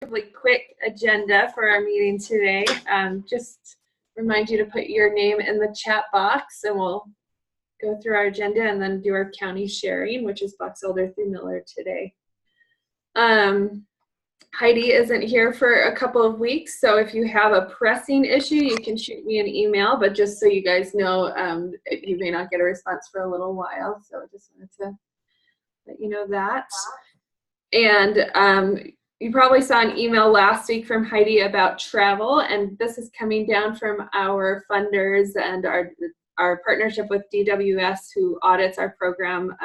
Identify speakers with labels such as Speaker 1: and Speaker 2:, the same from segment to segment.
Speaker 1: relatively quick agenda for our meeting today. Just remind you to put your name in the chat box and we'll go through our agenda and then do our county sharing, which is Box Elder through Miller today. Heidi isn't here for a couple of weeks, so if you have a pressing issue, you can shoot me an email, but just so you guys know, you may not get a response for a little while, so I just wanted to let you know that. And you probably saw an email last week from Heidi about travel, and this is coming down from our funders and our partnership with DWS, who audits our program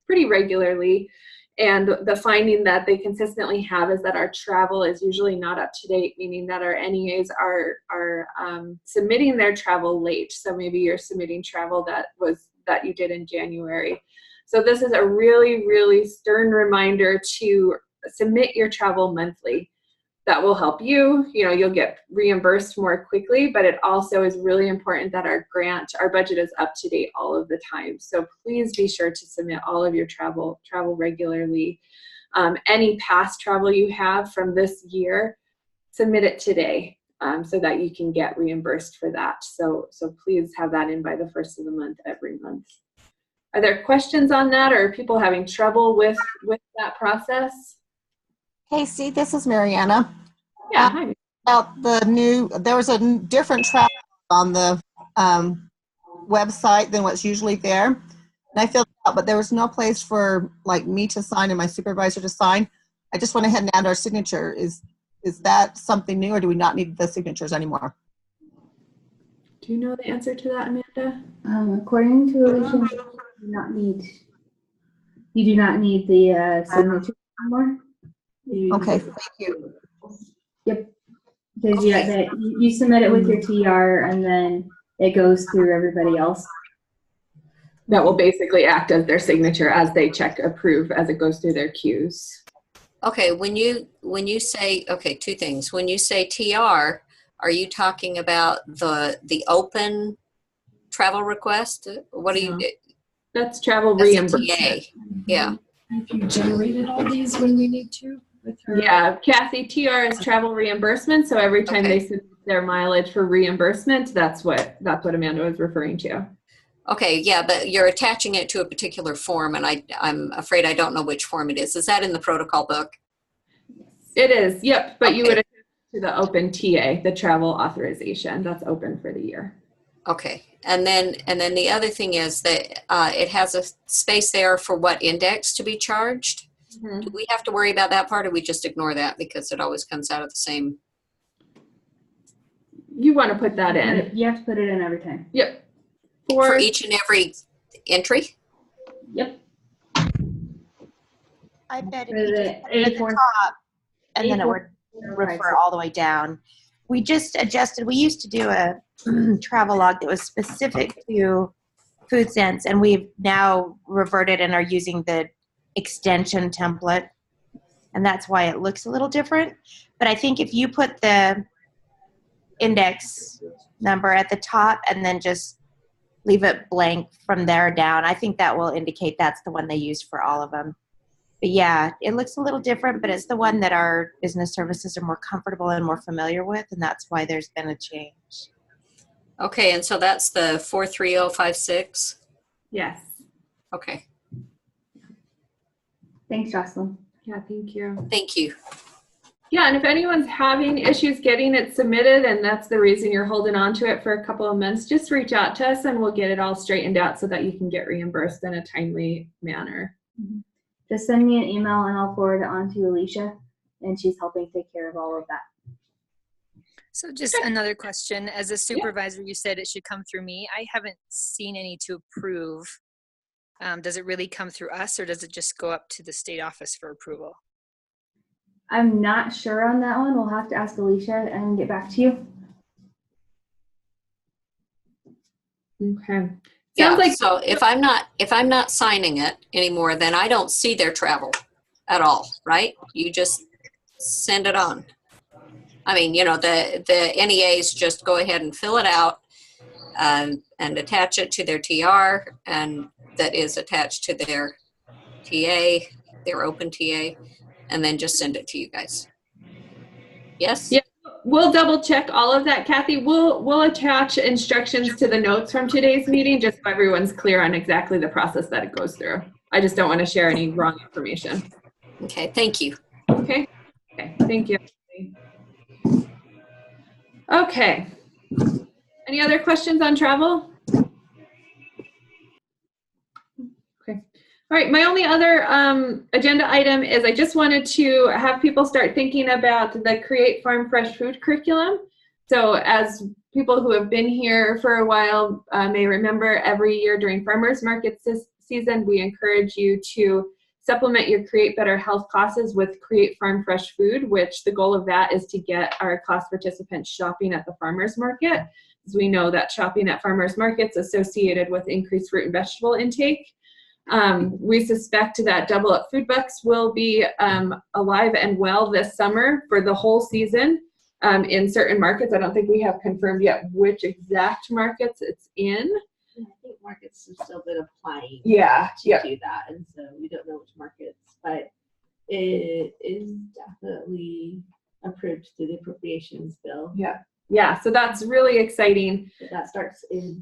Speaker 1: pretty regularly. And the finding that they consistently have is that our travel is usually not up to date, meaning that our NEAs are submitting their travel late. So maybe you're submitting travel that you did in January. So this is a really, really stern reminder to submit your travel monthly. That will help you. You'll get reimbursed more quickly, but it also is really important that our budget is up to date all of the time. So please be sure to submit all of your travel regularly. Any past travel you have from this year, submit it today so that you can get reimbursed for that. So please have that in by the first of the month every month. Are there questions on that, or are people having trouble with that process?
Speaker 2: Casey, this is Mariana.
Speaker 1: Yeah, hi.
Speaker 2: About there was a different travel on the website than what's usually there. And I filled it out, but there was no place for me to sign and my supervisor to sign. I just went ahead and added our signature. Is that something new, or do we not need the signatures anymore?
Speaker 1: Do you know the answer to that, Amanda?
Speaker 3: According to Alicia, you do not need the signature anymore.
Speaker 2: Okay, thank you.
Speaker 3: Yep. Because you submit it with your TR and then it goes through everybody else.
Speaker 1: That will basically act as their signature as they check approve as it goes through their queues.
Speaker 4: Okay, when you say, okay, two things. When you say TR, are you talking about the open travel request? What do you?
Speaker 1: That's travel reimbursement.
Speaker 4: TA. Yeah.
Speaker 5: Have you generated all these when we need to?
Speaker 1: Yeah, Kathy, TR is travel reimbursement. So every time they submit their mileage for reimbursement, that's what Amanda was referring to.
Speaker 4: Okay, yeah, but you're attaching it to a particular form, and I'm afraid I don't know which form it is. Is that in the protocol book?
Speaker 1: It is, yep. But you would attach to the open TA, the travel authorization. That's open for the year.
Speaker 4: Okay, and then the other thing is that it has a space there for what index to be charged. Mm-hmm. Do we have to worry about that part, or we just ignore that because it always comes out of the same?
Speaker 1: You want to put that in.
Speaker 3: You have to put it in every time.
Speaker 1: Yep.
Speaker 4: For each and every entry?
Speaker 3: Yep.
Speaker 6: I bet if you just put it at the top and then it would refer all the way down. We just adjusted. We used to do a travel log that was specific to food sense, and we've now reverted and are using the extension template, and that's why it looks a little different. But I think if you put the index number at the top and then just leave it blank from there down, I think that will indicate that's the one they use for all of them. But yeah, it looks a little different, but it's the one that our business services are more comfortable and more familiar with, and that's why there's been a change.
Speaker 4: Okay, and so that's the 43056?
Speaker 1: Yes.
Speaker 4: Okay.
Speaker 3: Thanks, Jocelyn.
Speaker 1: Yeah, thank you.
Speaker 4: Thank you.
Speaker 1: Yeah, and if anyone's having issues getting it submitted and that's the reason you're holding on to it for a couple of months, just reach out to us and we'll get it all straightened out so that you can get reimbursed in a timely manner.
Speaker 3: Mm-hmm. Just send me an email and I'll forward it on to Alicia, and she's helping take care of all of that.
Speaker 7: So just another question. As a supervisor, you said it should come through me. I haven't seen any to approve. Does it really come through us, or does it just go up to the state office for approval?
Speaker 3: I'm not sure on that one. We'll have to ask Alicia and get back to you.
Speaker 1: Okay.
Speaker 4: Yeah, so if I'm not signing it anymore, then I don't see their travel at all, right? You just send it on. I mean, the NEAs just go ahead and fill it out and attach it to their TR, and that is attached to their TA, their open TA, and then just send it to you guys. Yes?
Speaker 1: Yeah. We'll double check all of that, Kathy. We'll attach instructions to the notes from today's meeting, just so everyone's clear on exactly the process that it goes through. I just don't want to share any wrong information.
Speaker 4: Okay, thank you.
Speaker 1: Okay. Okay. Thank you. Okay. Any other questions on travel? Okay. All right. My only other agenda item is I just wanted to have people start thinking about the Create Farm Fresh Food curriculum. So as people who have been here for a while may remember, every year during farmers market season, we encourage you to supplement your Create Better Health classes with Create Farm Fresh Food, which the goal of that is to get our class participants shopping at the farmers market, as we know that shopping at farmers markets associated with increased fruit and vegetable intake. We suspect that Double Up Food Bucks will be alive and well this summer for the whole season in certain markets. I don't think we have confirmed yet which exact markets it's in.
Speaker 8: I think markets have still been applying
Speaker 1: Yeah,
Speaker 8: to do that, and so we don't know which markets, but it is definitely approved through the appropriations bill.
Speaker 1: Yeah, so that's really exciting.
Speaker 8: But that starts in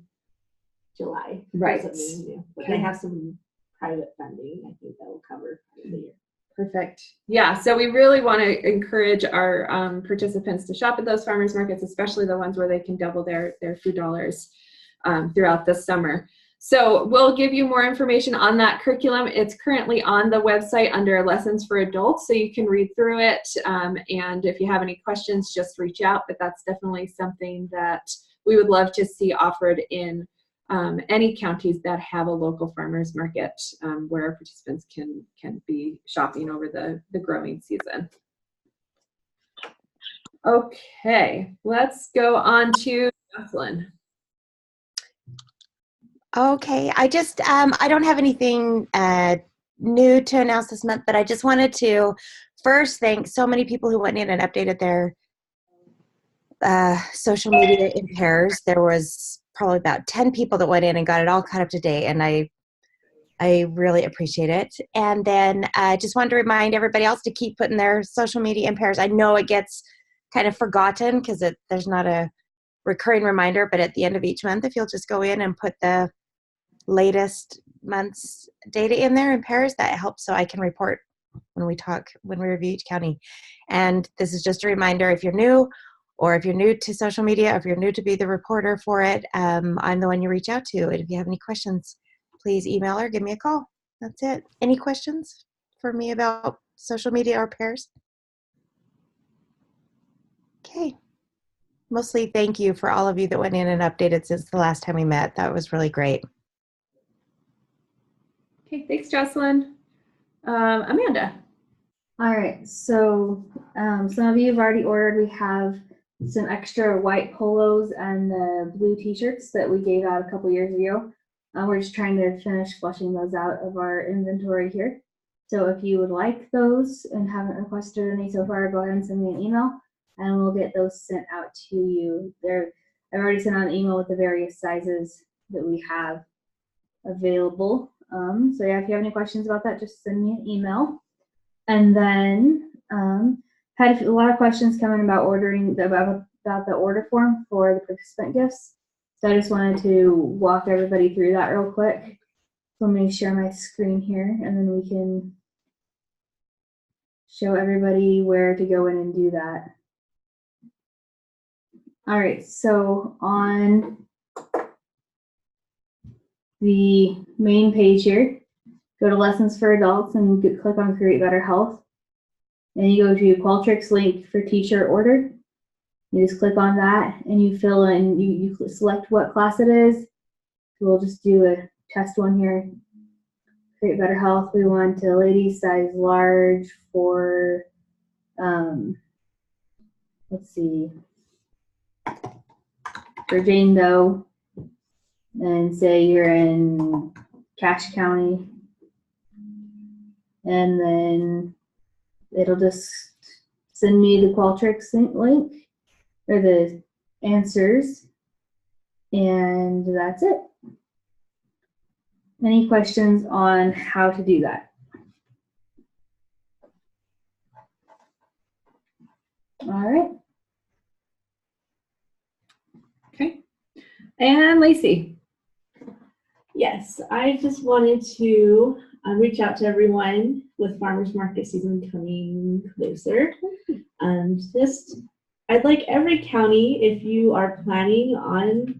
Speaker 8: July. or
Speaker 1: Right.
Speaker 8: something, yeah. But
Speaker 1: Okay.
Speaker 8: they have some private funding, I think that will cover part of the year.
Speaker 1: Perfect. Yeah, so we really want to encourage our participants to shop at those farmers markets, especially the ones where they can double their food dollars throughout the summer. So we'll give you more information on that curriculum. It's currently on the website under Lessons for Adults, so you can read through it. And if you have any questions, just reach out. But that's definitely something that we would love to see offered in any counties that have a local farmers market where participants can be shopping over the growing season. Okay, let's go on to Jocelyn.
Speaker 6: Okay, I just, I don't have anything new to announce this month, but I just wanted to first thank so many people who went in and updated their social media in pairs. There was probably about 10 people that went in and got it all caught up to date, and I really appreciate it. And then I just wanted to remind everybody else to keep putting their social media in pairs. I know it gets kind of forgotten because there's not a recurring reminder, but at the end of each month, if you'll just go in and put the latest month's data in there in pairs, that helps so I can report when we review each county. And this is just a reminder, if you're new, or if you're new to social media, or if you're new to be the reporter for it, I'm the one you reach out to. And if you have any questions, please email or give me a call. That's it. Any questions for me about social media or pairs? Okay. Mostly thank you for all of you that went in and updated since the last time we met. That was really great.
Speaker 1: Okay, thanks, Jocelyn. Amanda.
Speaker 3: All right, so some of you have already ordered. We have some extra white polos and the blue t-shirts that we gave out a couple years ago. We're just trying to finish flushing those out of our inventory here. So if you would like those and haven't requested any so far, go ahead and send me an email and we'll get those sent out to you. I've already sent out an email with the various sizes that we have available. So yeah, if you have any questions about that, just send me an email. And then had a lot of questions coming about ordering about the order form for the participant gifts. So I just wanted to walk everybody through that real quick. Let me share my screen here, and then we can show everybody where to go in and do that. All right, so on the main page here, go to Lessons for Adults and click on Create Better Health. Then you go to Qualtrics link for t-shirt order. You just click on that and you fill in, you select what class it is. So we'll just do a test one here. Create Better Health. We want a ladies size large for, let's see, for Jane Doe. And say you're in Cache County. And then it'll just send me the Qualtrics link or the answers, and that's it. Any questions on how to do that? All right.
Speaker 1: Okay. And Lacey.
Speaker 8: Yes, I just wanted to reach out to everyone with farmers market season coming closer. I'd like every county, if you are planning on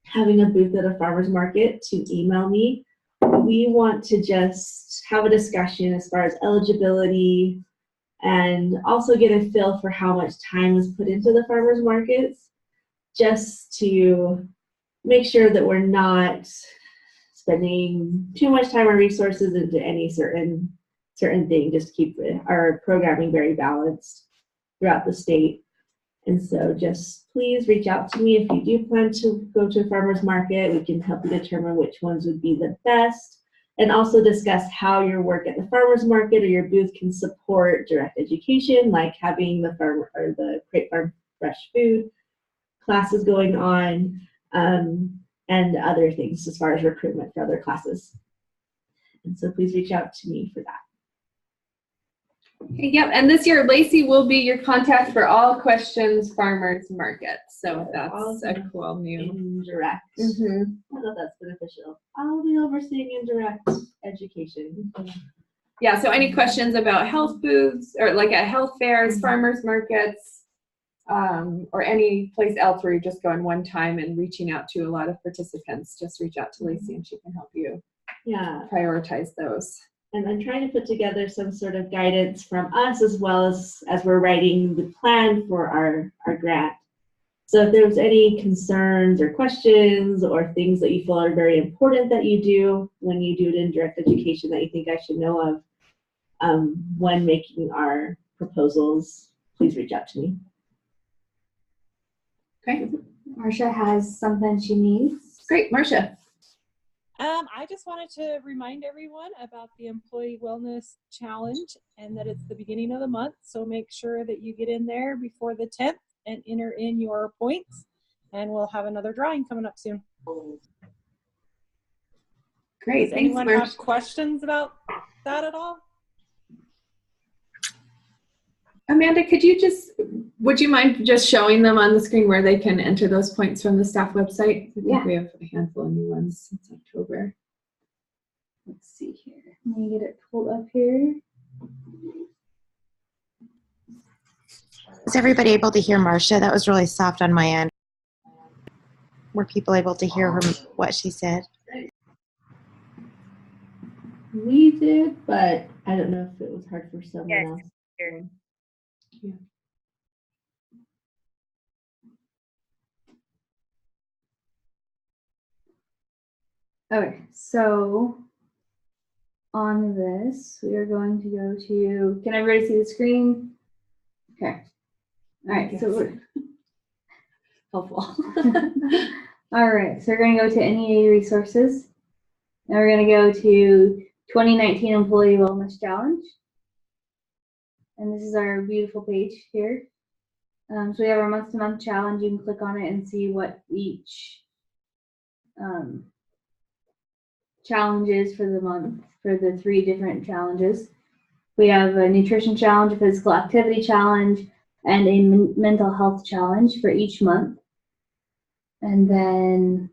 Speaker 8: having a booth at a farmers market, to email me. We want to just have a discussion as far as eligibility and also get a feel for how much time is put into the farmers markets, just to make sure that we're not spending too much time or resources into any certain thing, just to keep our programming very balanced throughout the state. And so just please reach out to me if you do plan to go to a farmer's market. We can help you determine which ones would be the best, and also discuss how your work at the farmer's market or your booth can support direct education, like having the farm or the Crate Farm Fresh Food classes going on, and other things as far as recruitment for other classes. And so please reach out to me for that.
Speaker 1: Yep, and this year Lacey will be your contact for all questions farmers market. So that's a cool new.
Speaker 8: Indirect. I don't know if that's beneficial. I'll be overseeing indirect education.
Speaker 1: Yeah, so any questions about health booths or like at health fairs, farmers markets, or any place else where you're just going one time and reaching out to a lot of participants, just reach out to Lacey and she can help you prioritize those.
Speaker 8: And I'm trying to put together some sort of guidance from us as well as we're writing the plan for our grant. So if there's any concerns or questions or things that you feel are very important that you do when you do it in direct education that you think I should know of when making our proposals, please reach out to me.
Speaker 1: Okay.
Speaker 3: Marcia has something she needs.
Speaker 1: Great, Marcia.
Speaker 9: I just wanted to remind everyone about the Employee Wellness Challenge and that it's the beginning of the month. So make sure that you get in there before the 10th and enter in your points. And we'll have another drawing coming up soon.
Speaker 1: Great.
Speaker 9: Does anyone have questions about that at all?
Speaker 1: Amanda, would you mind just showing them on the screen where they can enter those points from the staff website? I think we have a handful of new ones since October.
Speaker 3: Let's see here. Let me get it pulled up here.
Speaker 6: Was everybody able to hear Marcia? That was really soft on my end. Were people able to hear her, what she said?
Speaker 8: We did, but I don't know if it was hard for someone else. Yeah.
Speaker 3: Okay, so on this, we are going to go to, can everybody see the screen? Okay. All right, so we're
Speaker 1: helpful.
Speaker 3: All right, so we're going to go to NEA resources. And we're going to go to 2019 Employee Wellness Challenge. And this is our beautiful page here. So we have our month-to-month challenge. You can click on it and see what each challenge is for the month, for the 3 different challenges. We have a nutrition challenge, a physical activity challenge, and a mental health challenge for each month. And then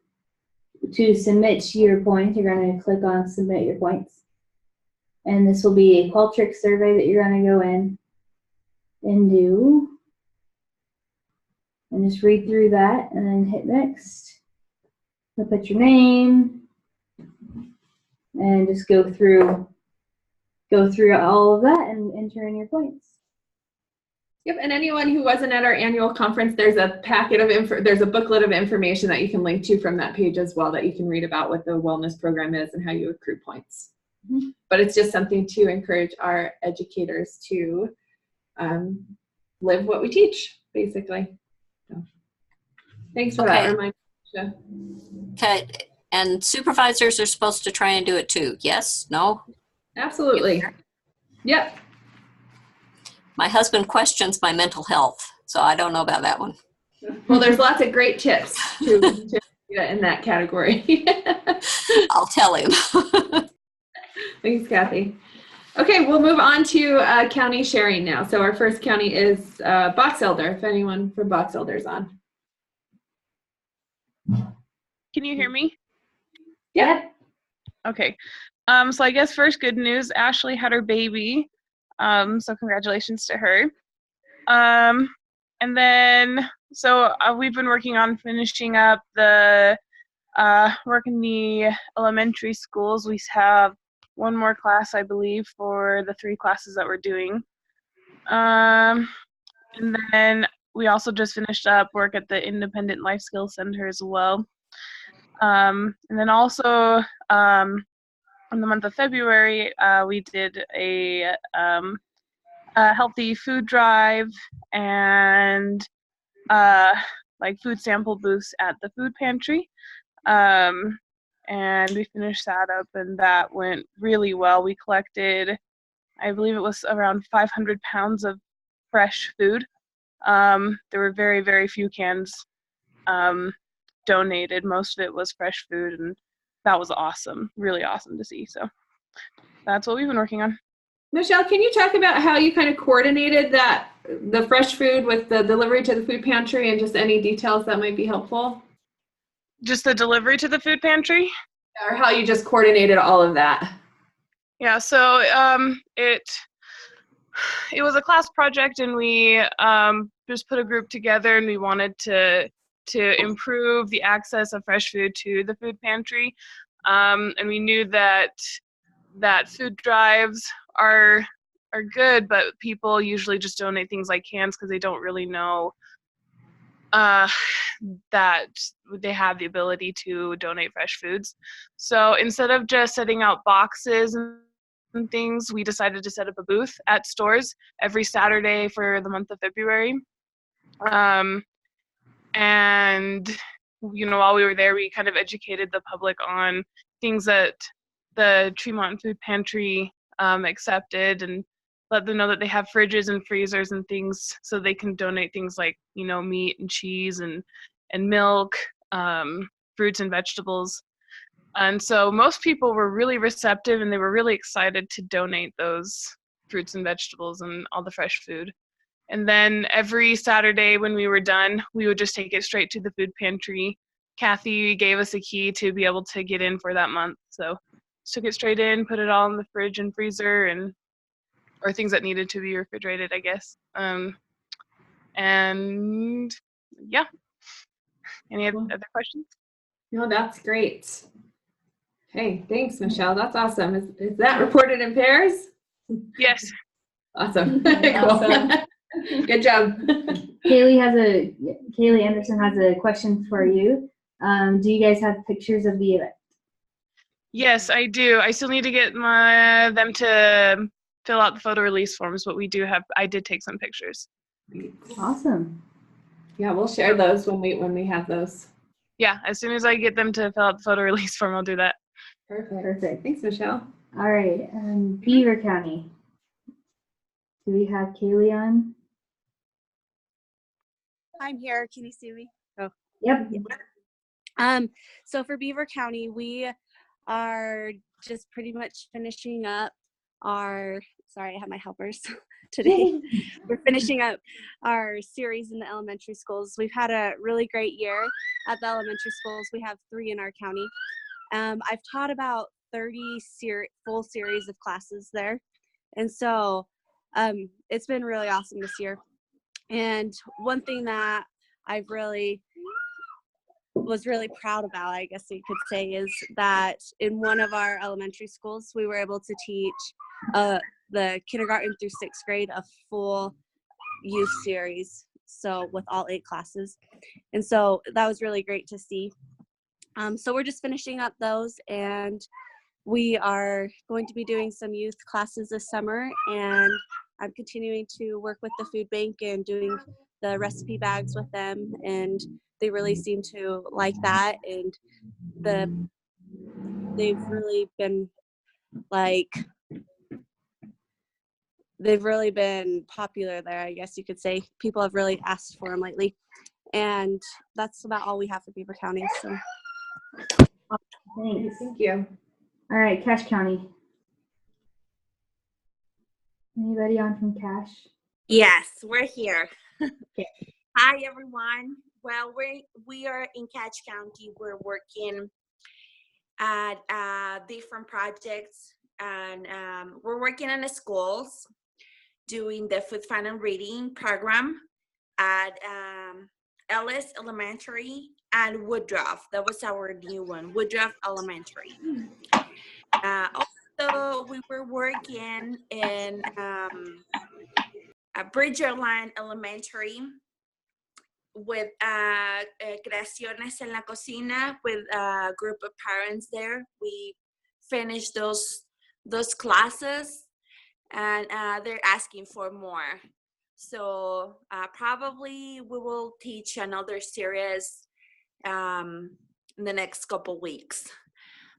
Speaker 3: to submit your points, you're going to click on submit your points. And this will be a Qualtrics survey that you're going to go in and do. And just read through that and then hit next. You'll put your name and just go through all of that and enter in your points.
Speaker 1: Yep, and anyone who wasn't at our annual conference, there's a packet of there's a booklet of information that you can link to from that page as well that you can read about what the wellness program is and how you accrue points. But it's just something to encourage our educators to live what we teach, basically. So, thanks for that reminder.
Speaker 4: Okay, and supervisors are supposed to try and do it too. Yes? No?
Speaker 1: Absolutely. Yep.
Speaker 4: My husband questions my mental health, so I don't know about that one.
Speaker 1: Well, there's lots of great tips to get in that category.
Speaker 4: I'll tell him.
Speaker 1: Thanks, Kathy. Okay, we'll move on to county sharing now. So our first county is Box Elder, if anyone from Box Elder is on.
Speaker 10: Can you hear me?
Speaker 1: Yeah.
Speaker 10: Okay. So I guess first good news, Ashley had her baby. So congratulations to her. And then, so we've been working on finishing up the work in the elementary schools. We have one more class, I believe, for the 3 classes that we're doing. And then we also just finished up work at the Independent Life Skills Center as well. And then also in the month of February, we did a healthy food drive and like food sample booths at the food pantry. And we finished that up, and that went really well. We collected, I believe it was around 500 pounds of fresh food. There were very, very few cans donated. Most of it was fresh food, and that was awesome, really awesome to see. So that's what we've been working on.
Speaker 1: Michelle, can you talk about how you kind of coordinated the fresh food with the delivery to the food pantry, and just any details that might be helpful?
Speaker 10: Just the delivery to the food pantry?
Speaker 1: Or how you just coordinated all of that?
Speaker 10: Yeah, so it was a class project, and we just put a group together, and we wanted to improve the access of fresh food to the food pantry. And we knew that food drives are good, but people usually just donate things like cans because they don't really know that they have the ability to donate fresh foods. So instead of just setting out boxes and things, we decided to set up a booth at stores every Saturday for the month of February. And while we were there, we kind of educated the public on things that the Tremont Food Pantry accepted, and let them know that they have fridges and freezers and things so they can donate things like meat and cheese and milk, fruits and vegetables. And so most people were really receptive, and they were really excited to donate those fruits and vegetables and all the fresh food. And then every Saturday when we were done, we would just take it straight to the food pantry. Kathy gave us a key to be able to get in for that month. So just took it straight in, put it all in the fridge and freezer, or things that needed to be refrigerated, I guess. And yeah. Any other questions?
Speaker 1: No, that's great. Hey, thanks, Michelle. That's awesome. Is that reported in pairs?
Speaker 10: Yes.
Speaker 1: Awesome. Cool. Good job.
Speaker 3: Kaylee Anderson has a question for you. Do you guys have pictures of the event?
Speaker 10: Yes, I do. I still need to get them to fill out the photo release forms, but I did take some pictures.
Speaker 3: Awesome.
Speaker 1: Yeah, we'll share those when we have those.
Speaker 10: Yeah, as soon as I get them to fill out the photo release form, I'll do that.
Speaker 1: Perfect. Thanks, Michelle.
Speaker 3: All right, Beaver County. Do we have Kaylee on?
Speaker 11: I'm here. Can you see me? Oh.
Speaker 3: Yep.
Speaker 11: So for Beaver County, we are just pretty much finishing up sorry, I have my helpers today. We're finishing up our series in the elementary schools. We've had a really great year at the elementary schools. We have 3 in our county. I've taught about 30 full series of classes there. And so it's been really awesome this year. And one thing that I've was really proud about, I guess you could say, is that in one of our elementary schools, we were able to teach the kindergarten through 6th grade a full youth series, so with all 8 classes. And so that was really great to see. So we're just finishing up those, and we are going to be doing some youth classes this summer, and I'm continuing to work with the food bank and doing the recipe bags with them, and they really seem to like that, and they've really been popular there, I guess you could say. People have really asked for them lately, and that's about all we have for Beaver County. So
Speaker 3: Thanks.
Speaker 1: Thank you.
Speaker 3: All right, Cache County. Anybody on from Cash?
Speaker 12: Yes, we're here.
Speaker 3: Okay.
Speaker 12: Hi, everyone. Well, we are in Cache County. We're working at different projects, and we're working in the schools, doing the food, fun, and reading program at Ellis Elementary and Woodruff. That was our new one, Woodruff Elementary. Also, we were working in Bridgerland Elementary with Creaciones en la Cocina with a group of parents there. We finished those classes, and they're asking for more. So probably we will teach another series in the next couple weeks.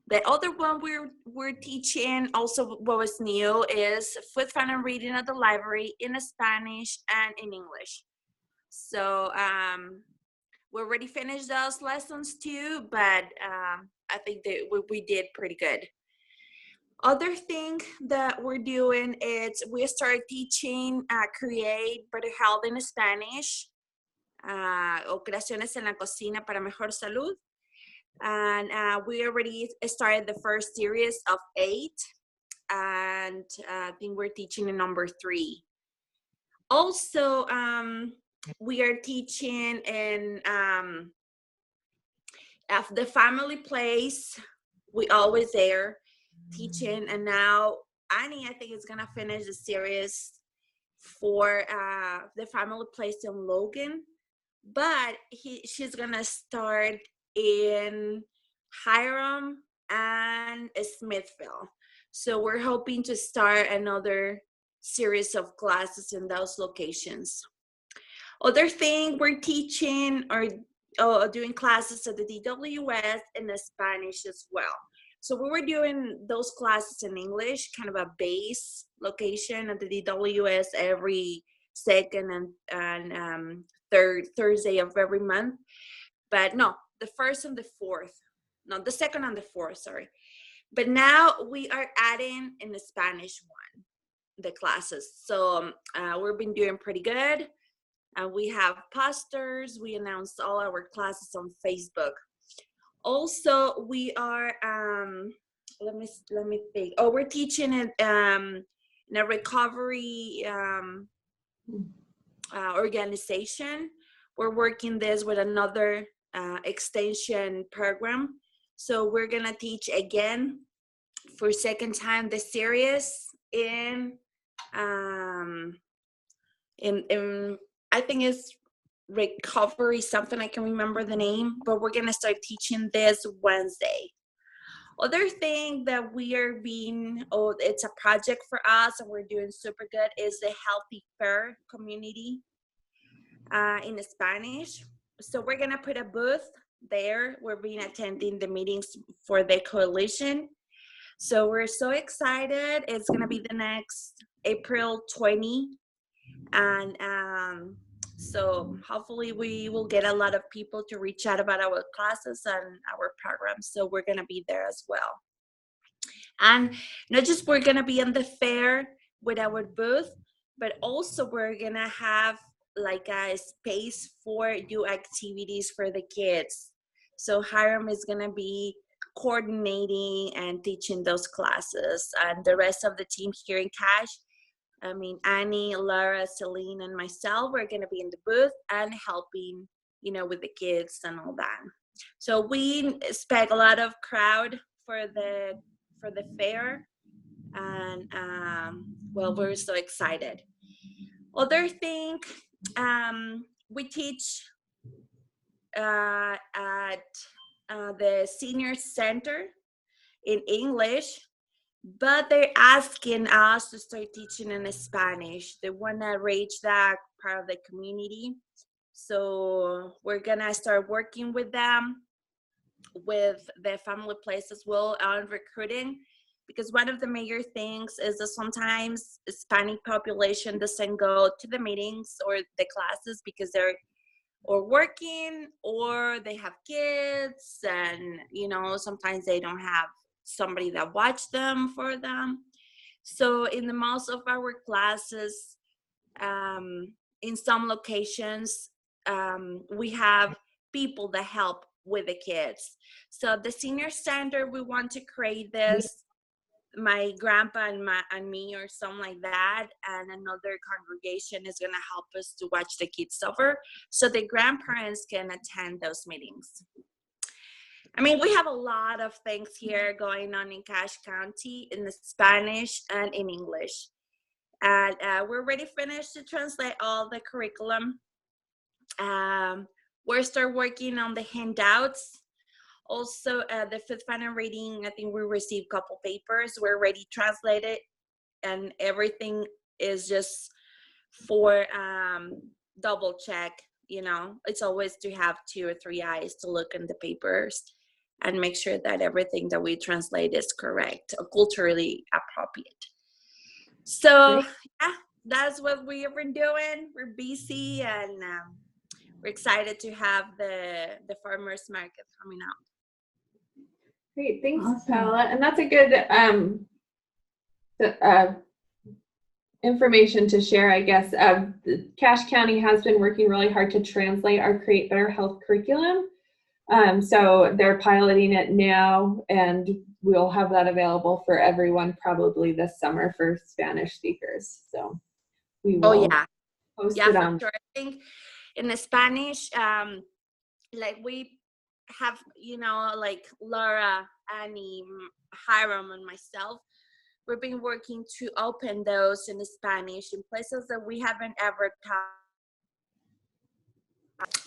Speaker 12: The other one we're teaching, also what was new, is food, fun, and reading at the library in Spanish and in English. So we already finished those lessons too, but I think that we did pretty good. Other thing that we're doing is we started teaching Create Better Health in Spanish, o Creaciones en la Cocina para Mejor Salud. And we already started the first series of 8, and I think we're teaching in number 3. Also, we are teaching in the family place. We always there teaching, and now Annie, I think, is gonna finish the series for the family place in Logan, but she's gonna start in Hiram and Smithville. So we're hoping to start another series of classes in those locations. Other thing, we're teaching or doing classes at the DWS in the Spanish as well. So we were doing those classes in English, kind of a base location at the DWS every second and third Thursday of every month. But no, the first and the fourth. No, the second and the fourth, sorry. But now we are adding in the Spanish one, the classes. So we've been doing pretty good. We have posters. We announced all our classes on Facebook. Also, we are, let me think. Oh, we're teaching it in a recovery organization. We're working this with another extension program. So we're gonna teach again for second time the series in I think it's recovery something, I can remember the name, but we're gonna start teaching this Wednesday. Other thing that we are it's a project for us and we're doing super good, is the Healthy Fair community in Spanish. So we're gonna put a booth there. We've been attending the meetings for the coalition. So we're so excited. It's gonna be the next April 20. And so hopefully we will get a lot of people to reach out about our classes and our programs. So we're gonna be there as well. And not just we're gonna be in the fair with our booth, but also we're gonna have like a space for new activities for the kids. So Hiram is gonna be coordinating and teaching those classes, and the rest of the team here in Cache, I mean, Annie, Laura, Celine, and myself, we're gonna be in the booth and helping, with the kids and all that. So we expect a lot of crowd for the fair, and well, we're so excited. Other thing, we teach at the senior center in English, but they're asking us to start teaching in Spanish. They want to reach that part of the community. So we're gonna start working with them, with the family place as well, on recruiting, because one of the major things is that sometimes Hispanic population doesn't go to the meetings or the classes because they're or working or they have kids, and sometimes they don't have somebody that watch them for them. So in the most of our classes, in some locations, we have people that help with the kids. So the senior center, we want to create this, my grandpa and me or something like that, and another congregation is going to help us to watch the kids suffer so the grandparents can attend those meetings. I mean, we have a lot of things here going on in Cache County in the Spanish and in English. And we're already finished to translate all the curriculum. We're still working on the handouts. Also, the fifth final reading, I think we received a couple papers. We're already translated, and everything is just for double check. You know, it's always to have 2 or 3 eyes to look in the papers and make sure that everything that we translate is correct or culturally appropriate. So, yeah, that's what we have been doing. We're busy, and we're excited to have the farmers market coming out.
Speaker 1: Great, thanks,
Speaker 3: Awesome.
Speaker 1: Paola. And that's a good information to share, I guess. Cache County has been working really hard to translate our Create Better Health curriculum. So they're piloting it now, and we'll have that available for everyone probably this summer for Spanish speakers. So we will post it on.
Speaker 12: Sure. I think in the Spanish, like we have, you know, like Laura, Annie, Hiram, and myself, we've been working to open those in Spanish in places that we haven't ever taught,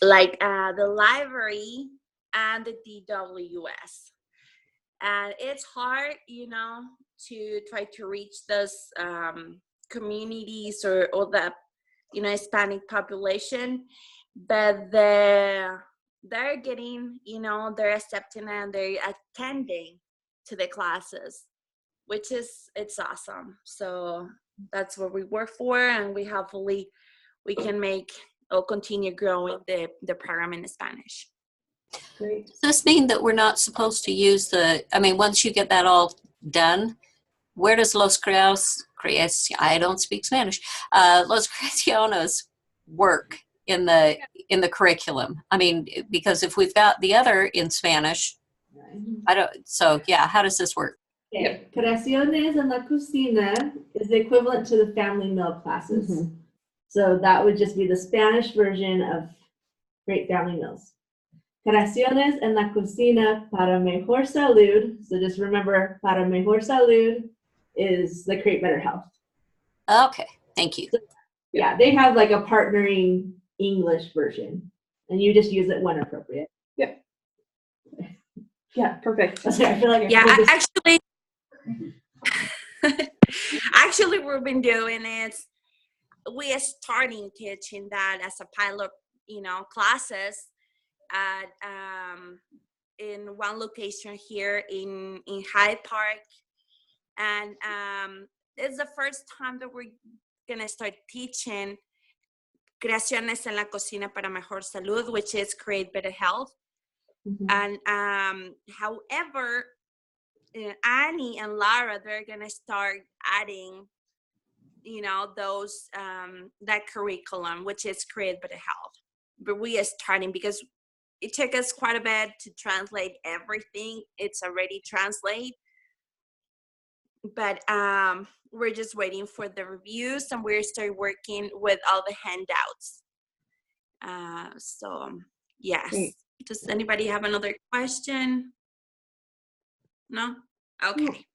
Speaker 12: like the library and the DWS. And it's hard, you know, to try to reach those communities or the, you know, Hispanic population, but they're getting, you know, they're accepting and they're attending to the classes, which is, it's awesome. So that's what we work for, and we hopefully we can make or continue growing the program in Spanish.
Speaker 1: Great.
Speaker 4: Does this mean that we're not supposed to use I mean, once you get that all done, where does Los I don't speak Spanish, Los Creaciones work in the curriculum? I mean, because if we've got the other in Spanish, so yeah, how does this work?
Speaker 8: Okay. Creaciones en la Cocina is the equivalent to the family meal classes. Mm-hmm. So that would just be the Spanish version of Great Family Meals. Creaciones en la Cocina para Mejor Salud. So just remember, para Mejor Salud is the Create Better Health.
Speaker 4: Okay, thank you.
Speaker 8: So, yeah, they have like a partnering English version, and you just use it when appropriate.
Speaker 1: Yep. Yeah, perfect.
Speaker 8: I feel like
Speaker 12: actually we've been doing it. We are starting teaching that as a pilot, you know, classes at in one location here in Hyde Park, and it's the first time that we're gonna start teaching Creaciones en la Cocina para Mejor Salud, which is Create Better Health. Mm-hmm. And however, Annie and Lara, they're gonna start adding, you know, those that curriculum, which is Create Better Health. But we are starting because it took us quite a bit to translate everything. It's already translated, but we're just waiting for the reviews, and we're still working with all the handouts. So yes. Great. Does anybody have another question? No? Okay.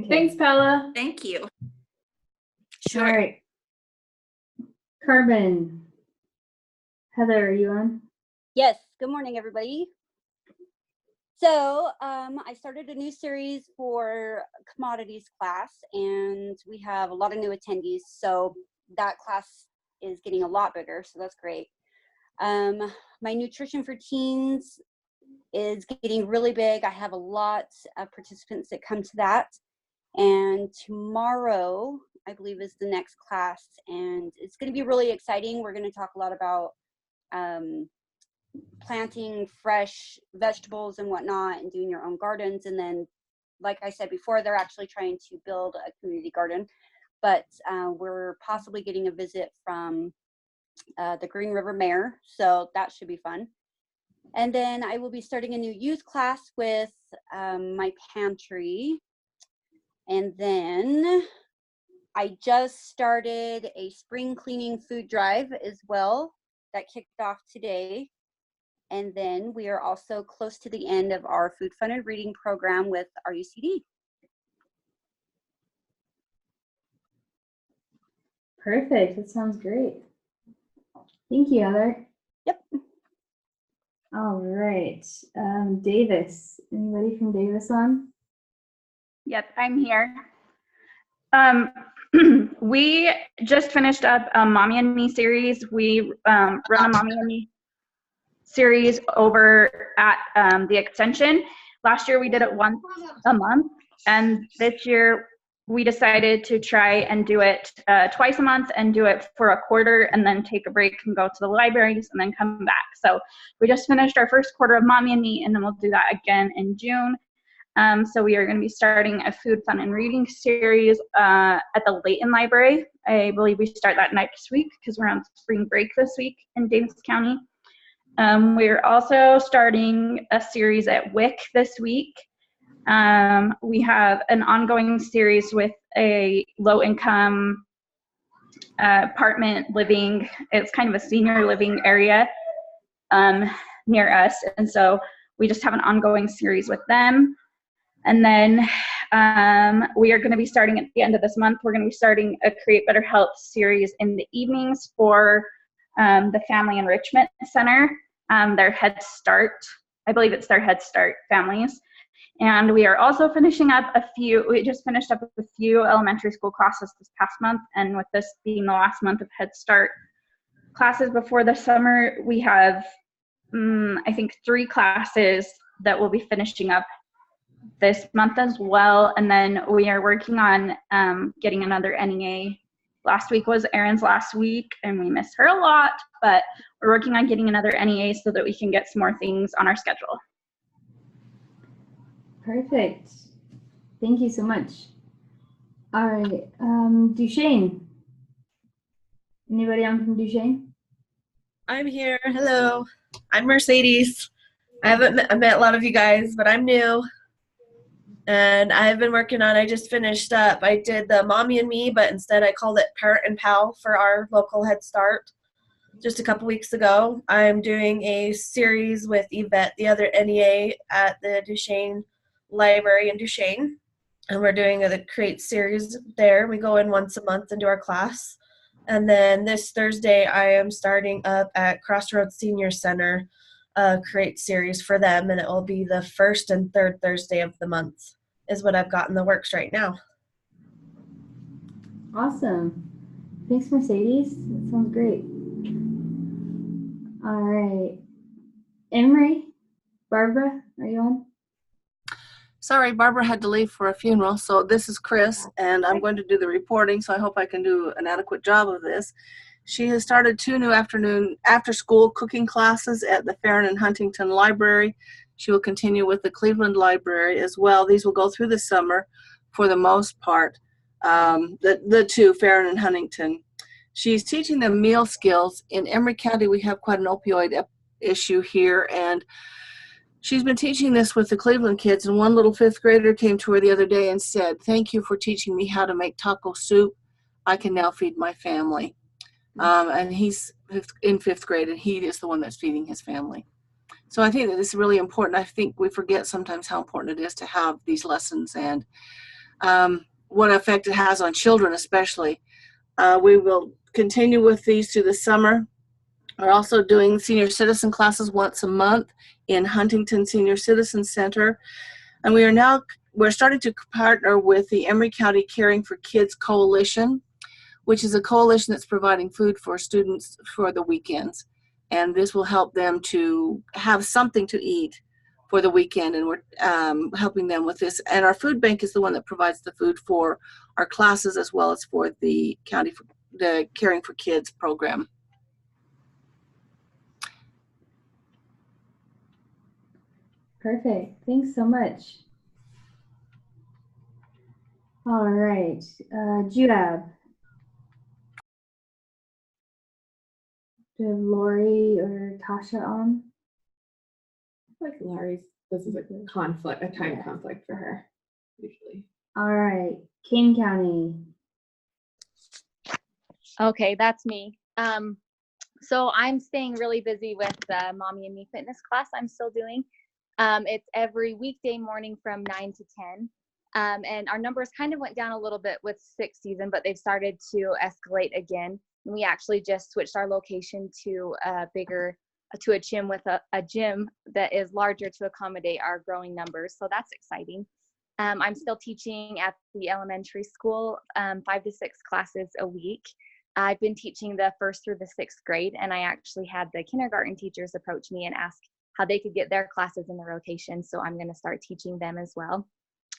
Speaker 1: Thanks, Paola.
Speaker 12: Thank you.
Speaker 3: Sure. All right. Carmen. Heather, are you on?
Speaker 13: Yes. Good morning, everybody. So I started a new series for commodities class, and we have a lot of new attendees. So that class is getting a lot bigger, so that's great. My nutrition for teens is getting really big. I have a lot of participants that come to that. And tomorrow, I believe, is the next class, and it's going to be really exciting. We're going to talk a lot about planting fresh vegetables and whatnot and doing your own gardens. And then like I said before, they're actually trying to build a community garden, but we're possibly getting a visit from the Green River Mayor, so that should be fun. And then I will be starting a new youth class with my pantry. And then I just started a spring cleaning food drive as well that kicked off today. And then we are also close to the end of our food, fun, and reading program with RUCD.
Speaker 3: Perfect. That sounds great. Thank you, Heather.
Speaker 13: Yep.
Speaker 3: All right. Davis. Anybody from Davis on?
Speaker 14: Yep, I'm here. We just finished up a Mommy and Me series. We run a Mommy and Me series over at the extension. Last year we did it once a month, and this year we decided to try and do it twice a month and do it for a quarter and then take a break and go to the libraries and then come back. So we just finished our first quarter of Mommy and Me, and then we'll do that again in June. So we are going to be starting a food, fun, and reading series at the Layton Library. I believe we start that next week because we're on spring break this week in Davis County. We're also starting a series at WIC this week. We have an ongoing series with a low-income apartment living. It's kind of a senior living area near us, and so we just have an ongoing series with them. And then we are going to be starting at the end of this month, we're going to be starting a Create Better Health series in the evenings for the Family Enrichment Center, their Head Start. I believe it's their Head Start families. And we are also finishing up we just finished up a few elementary school classes this past month. And with this being the last month of Head Start classes before the summer, we have, I think, 3 classes that we'll be finishing up this month as well. And then we are working on getting another NEA. Last week was Erin's last week, and we miss her a lot, but we're working on getting another NEA so that we can get some more things on our schedule.
Speaker 3: Perfect. Thank you so much. All right. Duchesne. Anybody on from Duchesne?
Speaker 15: I'm here. Hello. I'm Mercedes. I met a lot of you guys, but I'm new. And I've been working on, I just finished up, I did the Mommy and Me, but instead I called it Parent and Pal for our local Head Start just a couple weeks ago. I'm doing a series with Yvette, the other NEA at the Duchesne Library in Duchesne. And we're doing the Create series there. We go in once a month and do our class. And then this Thursday, I am starting up at Crossroads Senior Center Create series for them, and it will be the first and third Thursday of the month is what I've got in the works right now.
Speaker 3: Awesome. Thanks, Mercedes. That sounds great. All right. Emery, Barbara, are you on?
Speaker 16: Sorry, Barbara had to leave for a funeral, so this is Chris, and I'm going to do the reporting, so I hope I can do an adequate job of this. She has started 2 new after-school cooking classes at the Farron and Huntington Library. She will continue with the Cleveland Library as well. These will go through the summer for the most part, the 2, Farron and Huntington. She's teaching them meal skills. In Emory County, we have quite an opioid issue here, and she's been teaching this with the Cleveland kids, and one little 5th grader came to her the other day and said, "Thank you for teaching me how to make taco soup. I can now feed my family." And he's in 5th grade, and he is the one that's feeding his family. So I think that this is really important. I think we forget sometimes how important it is to have these lessons and what effect it has on children especially. We will continue with these through the summer. We're also doing senior citizen classes once a month in Huntington Senior Citizen Center. And we're starting to partner with the Emory County Caring for Kids Coalition, which is a coalition that's providing food for students for the weekends. And this will help them to have something to eat for the weekend, and we're helping them with this. And our food bank is the one that provides the food for our classes as well as for the county, the Caring for Kids program.
Speaker 3: Perfect. Thanks so much. All right, Juab. Do you have Lori or Tasha on?
Speaker 1: Like Laurie's, this is a conflict, a time conflict for her, usually.
Speaker 3: All right, King County.
Speaker 17: Okay, that's me. So I'm staying really busy with the Mommy and Me fitness class I'm still doing. It's every weekday morning from 9 to 10. And our numbers kind of went down a little bit with sixth season, but they've started to escalate again. And we actually just switched our location to a gym with a gym that is larger to accommodate our growing numbers. So that's exciting. I'm still teaching at the elementary school, 5 to 6 classes a week. I've been teaching the 1st through the 6th grade, and I actually had the kindergarten teachers approach me and ask how they could get their classes in the rotation. So I'm going to start teaching them as well.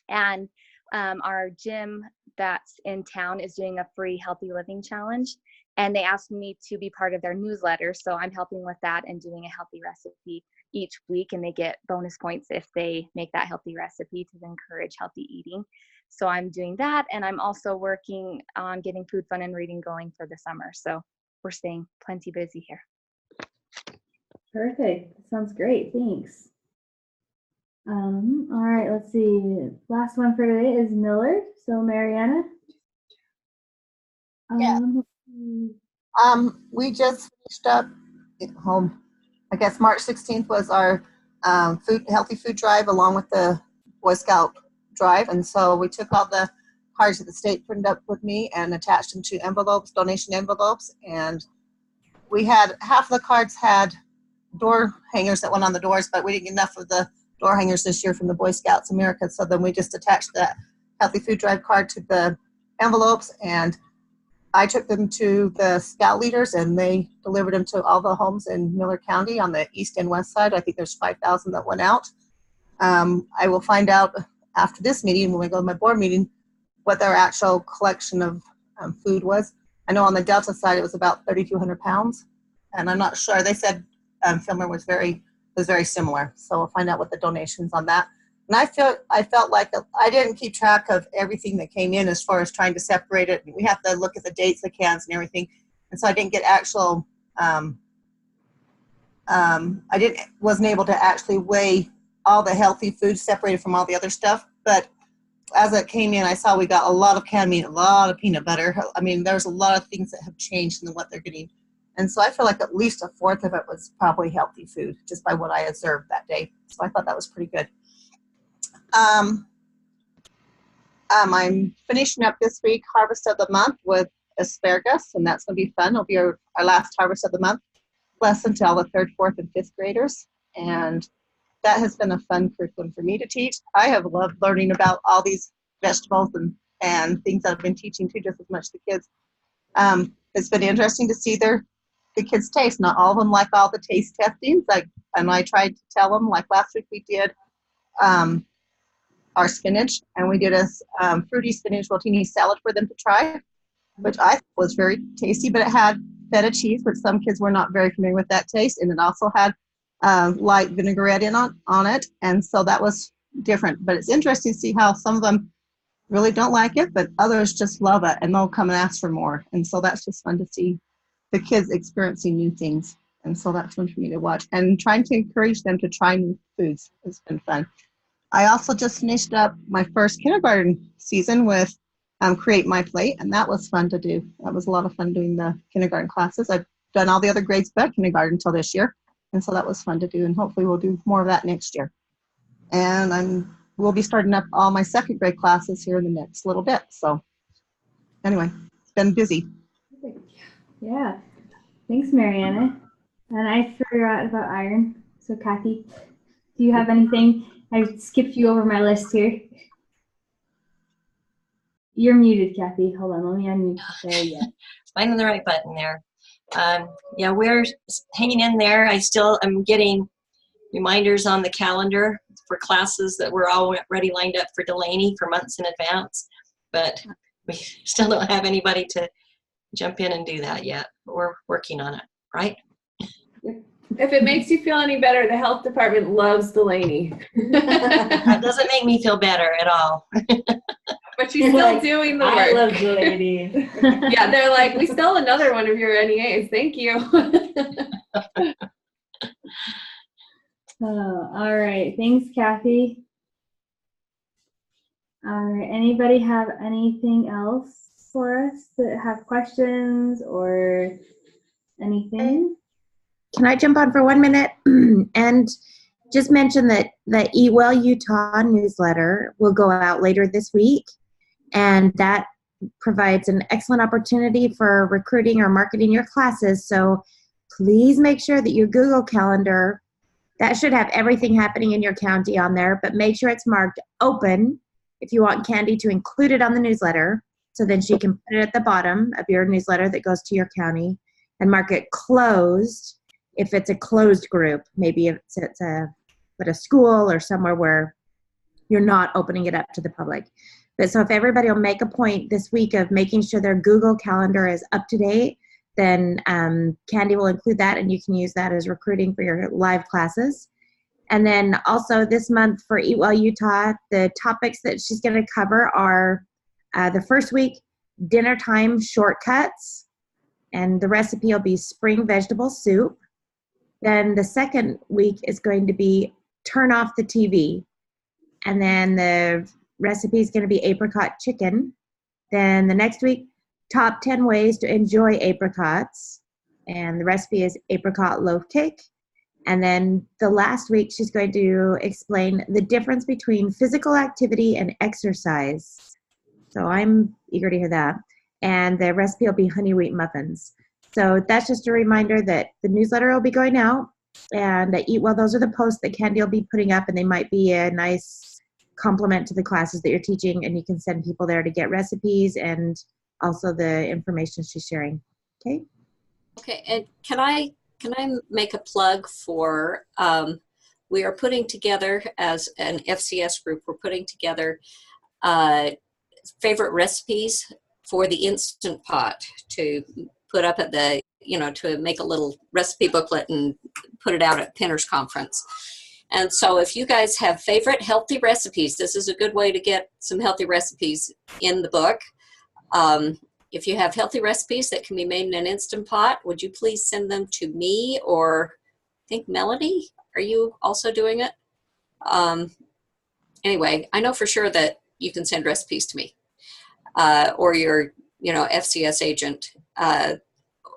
Speaker 17: And our gym that's in town is doing a free healthy living challenge, and they asked me to be part of their newsletter. So I'm helping with that and doing a healthy recipe each week, and they get bonus points if they make that healthy recipe to encourage healthy eating. So I'm doing that, and I'm also working on getting Food Fun and Reading going for the summer. So we're staying plenty busy here.
Speaker 3: Perfect. Sounds great. Thanks. All right, let's see. Last one for today is Miller. So Mariana.
Speaker 2: We just finished up at home. I guess March 16th was our healthy food drive along with the Boy Scout drive. And so we took all the cards that the state printed up with me and attached them to envelopes, donation envelopes. And we had, half of the cards had door hangers that went on the doors, but we didn't get enough of the door hangers this year from the Boy Scouts America. So then we just attached that healthy food drive card to the envelopes, and I took them to the scout leaders, and they delivered them to all the homes in Miller County on the east and west side. I think there's 5,000 that went out. I will find out after this meeting, when we go to my board meeting, what their actual collection of food was. I know on the Delta side it was about 3,200 pounds, and I'm not sure. They said Filmer was very similar, so we'll find out what the donations on that. And I felt like I didn't keep track of everything that came in as far as trying to separate it. We have to look at the dates, the cans, and everything, and so I didn't get actual. Wasn't able to actually weigh all the healthy food separated from all the other stuff. But as it came in, I saw we got a lot of canned meat, a lot of peanut butter. I mean, there's a lot of things that have changed in what they're getting. And so I feel like at least a fourth of it was probably healthy food, just by what I observed that day. So I thought that was pretty good. I'm finishing up this week Harvest of the Month with asparagus, and that's going to be fun. It'll be our last Harvest of the Month lesson to all the 3rd, 4th, and 5th graders. And that has been a fun curriculum for me to teach. I have loved learning about all these vegetables and things that I've been teaching too, just as much the kids. It's been interesting to see the kids' taste. Not all of them like all the taste testings. And I tried to tell them, like last week we did our spinach, and we did a fruity spinach rotini salad for them to try, which I thought was very tasty, but it had feta cheese, which some kids were not very familiar with that taste, and it also had light vinaigrette on it, and so that was different. But it's interesting to see how some of them really don't like it, but others just love it, and they'll come and ask for more. And so that's just fun to see the kids experiencing new things, and so that's fun for me to watch. And trying to encourage them to try new foods has been fun. I also just finished up my first kindergarten season with Create My Plate, and that was fun to do. That was a lot of fun doing the kindergarten classes. I've done all the other grades but kindergarten until this year, and so that was fun to do, and hopefully we'll do more of that next year. And we'll be starting up all my 2nd grade classes here in the next little bit. So anyway, it's been busy.
Speaker 3: Yeah, thanks, Mariana. And I forgot about iron. So Kathy, do you have anything? I skipped you over my list here. You're muted, Kathy. Hold on, let me unmute. There you go.
Speaker 18: Finding the right button there. Yeah, we're hanging in there. I still am getting reminders on the calendar for classes that were already lined up for Delaney for months in advance, but we still don't have anybody to jump in and do that yet. We're working on it, right?
Speaker 1: If it makes you feel any better, the health department loves Delaney.
Speaker 18: That doesn't make me feel better at all.
Speaker 1: But she's still
Speaker 8: Like,
Speaker 1: doing the work.
Speaker 8: I love Delaney.
Speaker 1: Yeah, they're like, we stole another one of your NEAs. Thank you.
Speaker 3: All right. Thanks, Kathy. All right. Anybody have anything else for us that have questions or anything?
Speaker 6: Can I jump on for 1 minute and just mention that the Eat Well Utah newsletter will go out later this week, and that provides an excellent opportunity for recruiting or marketing your classes. So please make sure that your Google Calendar, that should have everything happening in your county on there, but make sure it's marked open if you want Candy to include it on the newsletter, so then she can put it at the bottom of your newsletter that goes to your county, and mark it closed if it's a closed group. Maybe if it's at a school or somewhere where you're not opening it up to the public. But so if everybody will make a point this week of making sure their Google Calendar is up to date, then Candy will include that, and you can use that as recruiting for your live classes. And then also this month for Eat Well Utah, the topics that she's going to cover are the first week, dinner time shortcuts, and the recipe will be spring vegetable soup. Then the second week is going to be turn off the TV. And then the recipe is going to be apricot chicken. Then the next week, top 10 ways to enjoy apricots. And the recipe is apricot loaf cake. And then the last week, she's going to explain the difference between physical activity and exercise. So I'm eager to hear that. And the recipe will be honey wheat muffins. So that's just a reminder that the newsletter will be going out, and Eat Well, those are the posts that Candy will be putting up, and they might be a nice complement to the classes that you're teaching, and you can send people there to get recipes and also the information she's sharing. Okay?
Speaker 4: Okay, and can I make a plug for, we are putting together as an FCS group, we're putting together favorite recipes for the Instant Pot to put up at the, to make a little recipe booklet and put it out at Pinner's Conference. And so if you guys have favorite healthy recipes, this is a good way to get some healthy recipes in the book. If you have healthy recipes that can be made in an Instant Pot, would you please send them to me, or I think Melody, are you also doing it? Anyway, I know for sure that you can send recipes to me, or your, FCS agent,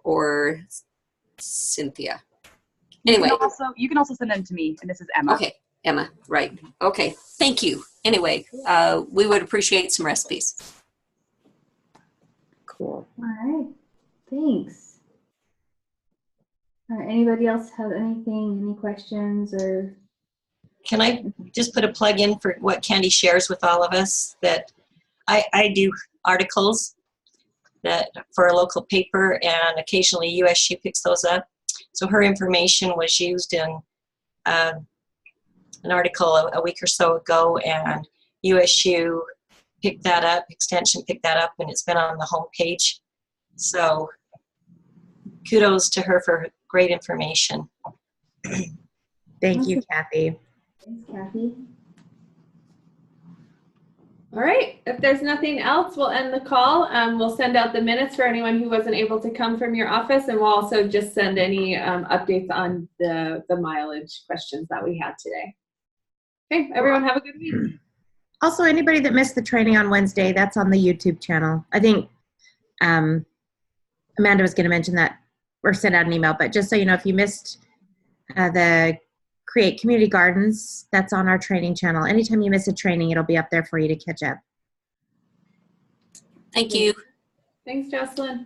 Speaker 4: or Cynthia. Anyway.
Speaker 19: You can also send them to me, and this is Emma.
Speaker 4: Okay, Emma, right. Okay, thank you. Anyway, we would appreciate some recipes.
Speaker 6: Cool.
Speaker 3: All right. Thanks. All right. Anybody else have anything, any questions or?
Speaker 18: Can I just put a plug in for what Candy shares with all of us? That I do articles that for a local paper, and occasionally USU picks those up. So her information was used in an article a week or so ago, and USU picked that up, Extension picked that up, and it's been on the home page. So kudos to her for great information.
Speaker 6: Thank you, Kathy.
Speaker 3: Thanks, Kathy.
Speaker 1: All right, if there's nothing else, we'll end the call. We'll send out the minutes for anyone who wasn't able to come from your office, and we'll also just send any updates on the mileage questions that we had today. Okay, everyone have a good week.
Speaker 6: Also, anybody that missed the training on Wednesday, that's on the YouTube channel. I think Amanda was going to mention that or send out an email, but just so you know, if you missed the Create Community Gardens, that's on our training channel. Anytime you miss a training, it'll be up there for you to catch up.
Speaker 4: Thank you.
Speaker 1: Thanks, Jocelyn.